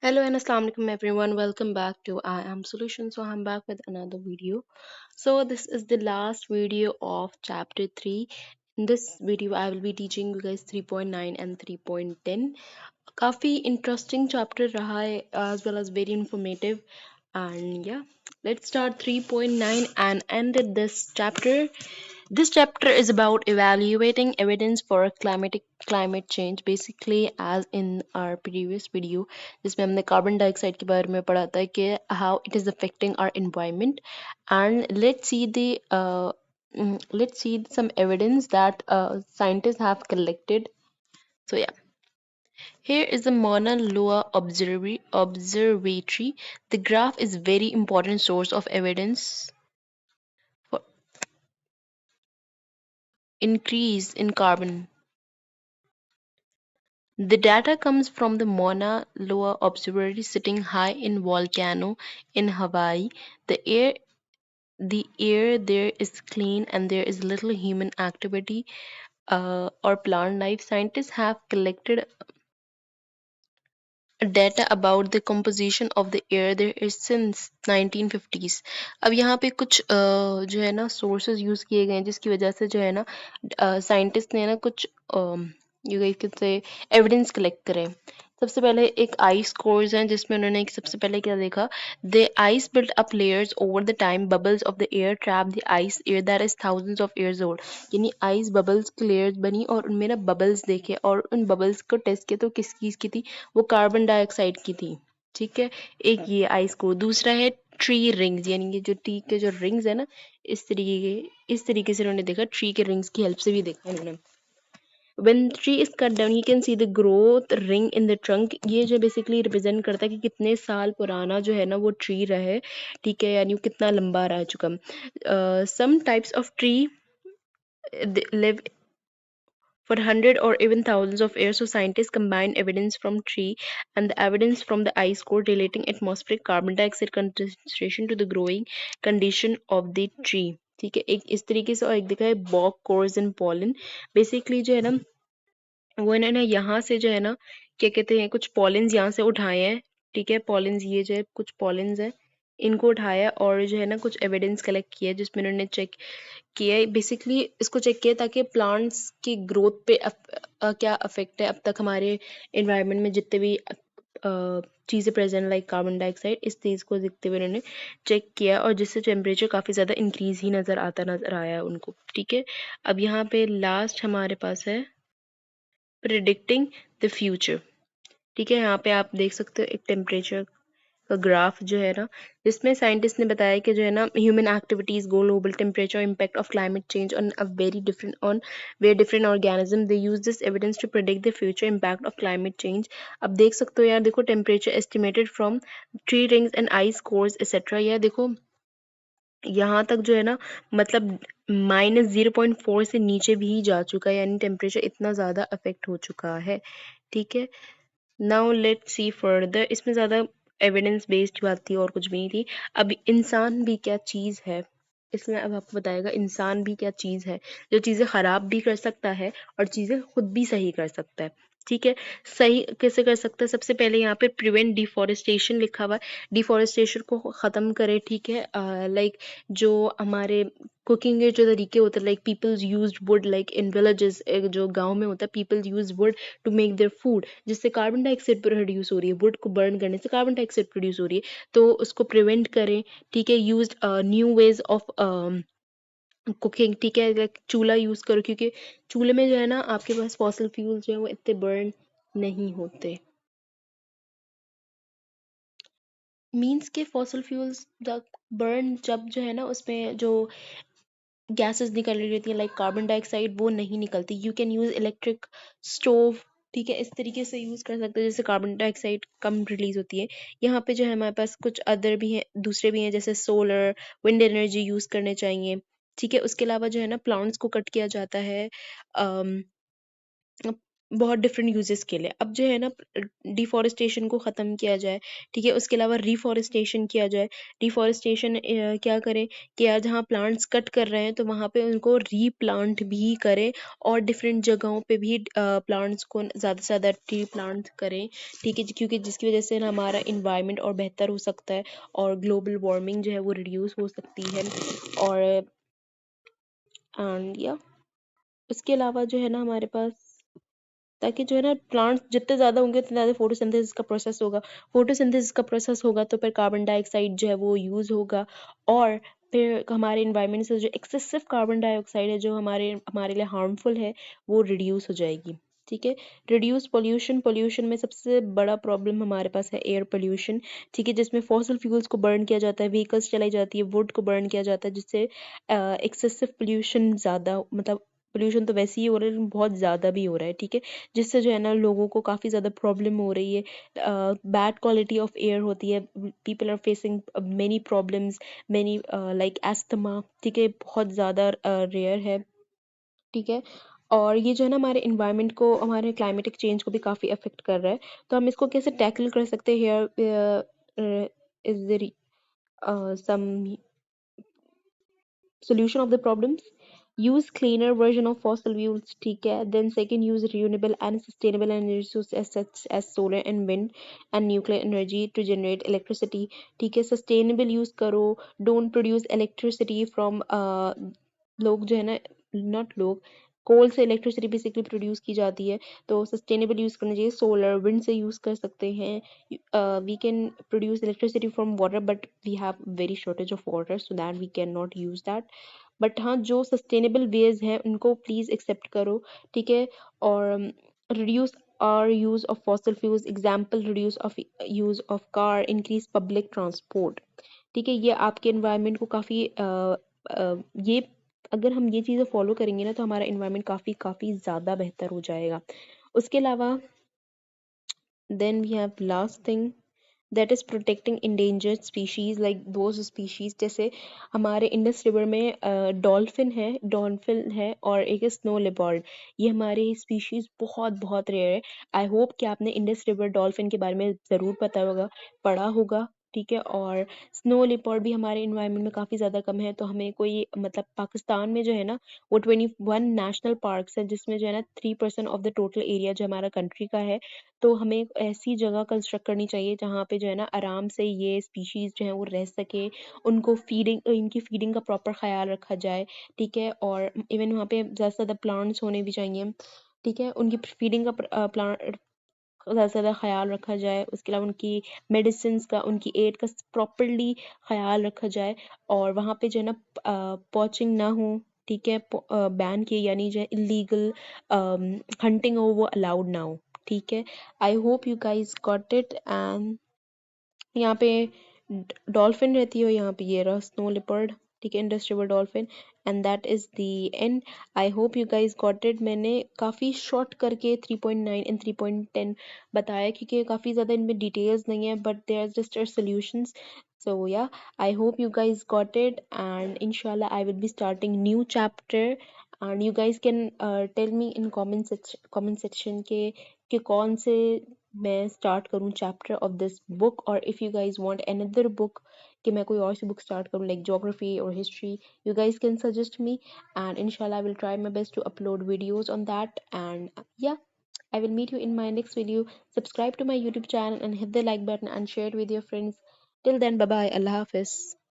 Hello and assalamu alaikum everyone. Welcome back to I Am Solution. So I'm back with another video. So this is the last video of chapter 3. In this video I will be teaching you guys 3.9 and 3.10. काफी interesting chapter रहा है as well as very informative. And yeah, let's start 3.9 and end this chapter. This chapter is about evaluating evidence for climate change. Basically, as in our previous video, जिसमें हमने carbon dioxide के बारे में पढ़ा था कि how it is affecting our environment, and let's see some evidence that scientists have collected. So yeah, here is the Mauna Loa Observatory. The graph is very important source of evidence for increase in carbon. The data comes from the Mauna Loa Observatory sitting high in volcano in Hawaii. The air the air there is clean and there is little human activity or plant life. Scientists have collected data about the composition of the air there is since 1950s. अब यहाँ पे कुछ जो है ना sources use किए गए हैं जिसकी वजह से जो है ना साइंटिस्ट ने ना कुछ you guys can say evidence collect करे। सबसे पहले एक आइस कोर्स है जिसमें उन्होंने एक सबसे पहले क्या देखा, the ice built up layers over the time, bubbles of the air trap the ice air that is thousands of years old. यानी आइस बबल्स की लेयर्स बनी और उनमें ना बबल्स देखे और उन बबल्स को टेस्ट किया तो किस चीज की थी, वो कार्बन डाइऑक्साइड की थी। ठीक है, एक ये आइस को, दूसरा है ट्री रिंग्स, यानी कि जो टी के जो रिंग्स है ना, इस तरीके से उन्होंने देखा, ट्री के रिंग्स की हेल्प से भी देखा इन्होंने। When tree is cut down, you can see the growth ring in the trunk. ये जो बेसिकली रिप्रेजेंट करता है कि कितने साल पुराना जो है ना वो ट्री रहे, ठीक है, यानी वो कितना लंबा रह चुका। Some types of tree live for hundred or even thousands of years. So scientists combine evidence from tree and the evidence from the ice core relating atmospheric carbon dioxide concentration to the growing condition of the tree. ठीक है, एक इस तरीके से, और एक दिखा है बॉक कोर्स एंड पॉलन। बेसिकली जो है ना वो इन्होंने यहाँ से जो है ना क्या कहते हैं, कुछ पॉलिन्स यहाँ से उठाए हैं। ठीक है, पॉलिन्स ये जो है कुछ पॉलिन्स है, इनको उठाया और जो है ना कुछ एविडेंस कलेक्ट किया जिसमें उन्होंने चेक किया है, बेसिकली इसको चेक किया ताकि प्लांट्स की ग्रोथ पे क्या अफेक्ट है अब तक हमारे एनवायरनमेंट में जितने भी चीज़ें प्रेजेंट लाइक कार्बन डाइऑक्साइड, इस चीज़ को देखते हुए उन्होंने चेक किया और जिससे टेम्परेचर काफ़ी ज़्यादा इंक्रीज ही नज़र आया उनको। ठीक है, अब यहाँ पे लास्ट हमारे पास है प्रिडिक्टिंग द फ्यूचर। ठीक है, यहाँ पे आप देख सकते हो एक टेम्परेचर का ग्राफ जो है ना, जिसमें साइंटिस्ट ने बताया कि जो है ना human activities, global temperature, impact of climate change on a very different on very different organism, they use this evidence to predict the future impact of climate change. अब देख सकते हो यार, देखो temperature estimated from tree rings and ice cores etcetera. यार देखो यहाँ तक जो है ना, मतलब -0.4 से नीचे भी जा चुका है, यानी टेम्परेचर इतना ज़्यादा अफेक्ट हो चुका है। ठीक है, नाउ लेट्स सी फर्दर। इसमें ज़्यादा एविडेंस बेस्ड बात थी और कुछ भी नहीं थी। अब इंसान भी क्या चीज़ है, इसमें अब आपको बताएगा इंसान भी क्या चीज़ है जो चीज़ें ख़राब भी कर सकता है और चीज़ें खुद भी सही कर सकता है। ठीक है, सही कैसे कर सकता है, सबसे पहले यहाँ पे प्रिवेंट डिफॉरेस्टेशन लिखा हुआ है, डिफॉरेस्टेशन को ख़त्म करे। ठीक है, लाइक जो हमारे कुकिंग के जो तरीके होते हैं, like peoples use wood, like in villages, जो गांव में होता है, people use wood to make their food, जिससे कार्बन डाइऑक्साइड प्रोड्यूस हो रही है, वुड को बर्न करने से कार्बन डाइऑक्साइड प्रोड्यूस हो रही है, तो उसको प्रिवेंट करें। ठीक है, use new ways of cooking. ठीक है, लाइक चूल्हा यूज करो, क्योंकि चूल्हे में जो है ना आपके पास फॉसिल फ्यूल्स जो है वो इतने बर्न नहीं होते। मीन्स के फॉसिल फ्यूल्स बर्न जब जो है ना उसमें जो गैसेस निकल रही रहती है लाइक कार्बन डाइऑक्साइड, वो नहीं निकलती। You can use electric stove. ठीक है, इस तरीके से यूज कर सकते हैं जिससे कार्बन डाइऑक्साइड कम रिलीज होती है। यहाँ पे जो है हमारे पास कुछ अदर भी हैं, दूसरे भी हैं, जैसे सोलर, विंड एनर्जी यूज करने चाहिए। ठीक है, उसके अलावा जो है ना प्लांट्स को कट किया जाता है। बहुत डिफरेंट यूजेस के लिए। अब जो है ना डिफॉरेस्टेशन को ख़त्म किया जाए, ठीक है, उसके अलावा रिफॉरेस्टेशन किया जाए। डिफॉरेस्टेशन क्या करें कि यार जहाँ प्लांट्स कट कर रहे हैं तो वहाँ पे उनको रीप्लांट भी करें, और डिफरेंट जगहों पे भी प्लांट्स को ज़्यादा से ज़्यादा ट्री प्लांट करें, ठीक है, क्योंकि जिसकी वजह से ना हमारा इन्वायरमेंट और बेहतर हो सकता है, और ग्लोबल वार्मिंग जो है वो रिड्यूस हो सकती है। और एंड या उसके अलावा जो है ना हमारे पास, ताकि जो है ना प्लांट्स जितने ज़्यादा होंगे उतने ज़्यादा फोटोसिंथेसिस का प्रोसेस होगा। फोटोसिंथेसिस का प्रोसेस होगा तो फिर कार्बन डाइऑक्साइड जो है वो यूज़ होगा, और फिर हमारे इन्वायरमेंट से जो एक्सेसिव कार्बन डाइऑक्साइड है जो हमारे हमारे लिए हार्मफुल है वो रिड्यूस हो जाएगी। ठीक है। रिड्यूस पोल्यूशन, पोल्यूशन में सबसे बड़ा प्रॉब्लम हमारे पास है एयर पोल्यूशन, ठीक है, जिसमें फॉसिल फ्यूल्स को बर्न किया जाता है, व्हीकल्स चलाई जाती है, वुड को बर्न किया जाता है, जिससे एक्सेसिव पोल्यूशन ज़्यादा, मतलब पोल्यूशन तो वैसे ही हो रहा है लेकिन बहुत ज़्यादा भी हो रहा है, ठीक है, जिससे जो है ना लोगों को काफ़ी ज़्यादा प्रॉब्लम हो रही है। बैड क्वालिटी ऑफ एयर होती है, people are facing many problems, many like asthma, ठीक है, बहुत ज़्यादा रेयर है, ठीक है। और ये जो है ना हमारे इन्वायरमेंट को, हमारे क्लाइमेटिक चेंज को भी काफ़ी अफेक्ट कर रहा है। तो हम इसको कैसे टैकल कर सकते हैं? Here is there some solution of the problems. Use cleaner version of fossil fuels, ठीक है, then second, use renewable and sustainable energy sources such as solar and wind and nuclear energy to generate electricity, ठीक है, sustainable use करो, don't produce electricity from लोग जो है ना, not लोग, कोल से इलेक्ट्रिसिटी बेसिकली प्रोड्यूस की जाती है, तो सस्टेनेबल यूज़ करना चाहिए। सोलर विंड से यूज़ कर सकते हैं। We can produce electricity from water, but we have very shortage of water, so that we can not use that. But हाँ, जो सस्टेनेबल वेज हैं उनको प्लीज़ एक्सेप्ट करो, ठीक है। और reduce our use of fossil fuels, example reduce of use of car, increase public transport, ठीक है, ये आपके इन्वायरमेंट को काफ़ी ये अगर हम ये चीज़ें फॉलो करेंगे ना तो हमारा इन्वायरमेंट काफ़ी काफ़ी ज़्यादा बेहतर हो जाएगा। उसके अलावा then we have last thing, that is protecting endangered species, like those species, जैसे हमारे इंडस रिवर में डॉल्फिन है और एक स्नो लेपर्ड, ये हमारे स्पीशीज़ बहुत बहुत रेयर है। आई होप कि आपने इंडस रिवर डॉल्फिन के बारे में ज़रूर पता होगा, पढ़ा होगा, ठीक है। और स्नो लेपर्ड भी हमारे इन्वायरमेंट में काफ़ी ज़्यादा कम है, तो हमें कोई, मतलब पाकिस्तान में जो है ना वो 21 नेशनल पार्क्स हैं, जिसमें जो है ना 3% ऑफ द टोटल एरिया जो हमारा कंट्री का है। तो हमें एक ऐसी जगह कंस्ट्रक्ट करनी चाहिए जहाँ पे जो है ना आराम से ये स्पीशीज़ जो हैं वो रह सके, उनको फीडिंग, इनकी फीडिंग का प्रॉपर ख़्याल रखा जाए, ठीक है। और इवन वहाँ पे ज़्यादा से ज़्यादा प्लांट्स होने भी चाहिए, ठीक है, उनकी फीडिंग का प्लांट ज़्यादा से ज़्यादा ख़्याल रखा जाए। उसके अलावा उनकी मेडिसिन्स का, उनकी एड का प्रॉपरली ख़्याल रखा जाए, और वहाँ पे जो है ना पॉचिंग ना हो, ठीक है, बैन किए, यानी जो है इलीगल हंटिंग हो वो अलाउड ना हो, ठीक है। I hope you guys got it. And यहाँ पे डॉल्फिन रहती है, यहाँ पे ये रहा स्नो लिपर्ड, ठीक है, Indus river dolphin, and that is the end. I hope you guys got it. मैंने काफ़ी शॉर्ट करके 3.9 एंड 3.10 बताया, क्योंकि काफ़ी ज़्यादा इनमें डिटेल्स नहीं है, but they are just solutions. So yeah, I hope you guys got it, and inshallah I will be starting new chapter, and you guys can tell me in comment section कि कौन से मैं start करूँ chapter of this book, और if you guys want another book कि मैं कोई और सी बुक स्टार्ट करूँ लाइक ज्योग्राफी और history, you guys can suggest me, and inshallah I will try my best to upload videos on that. And yeah, I will meet you in my next video. Subscribe to my YouTube channel and hit the like button and share it with your friends. Till then, bye bye, Allah Hafiz.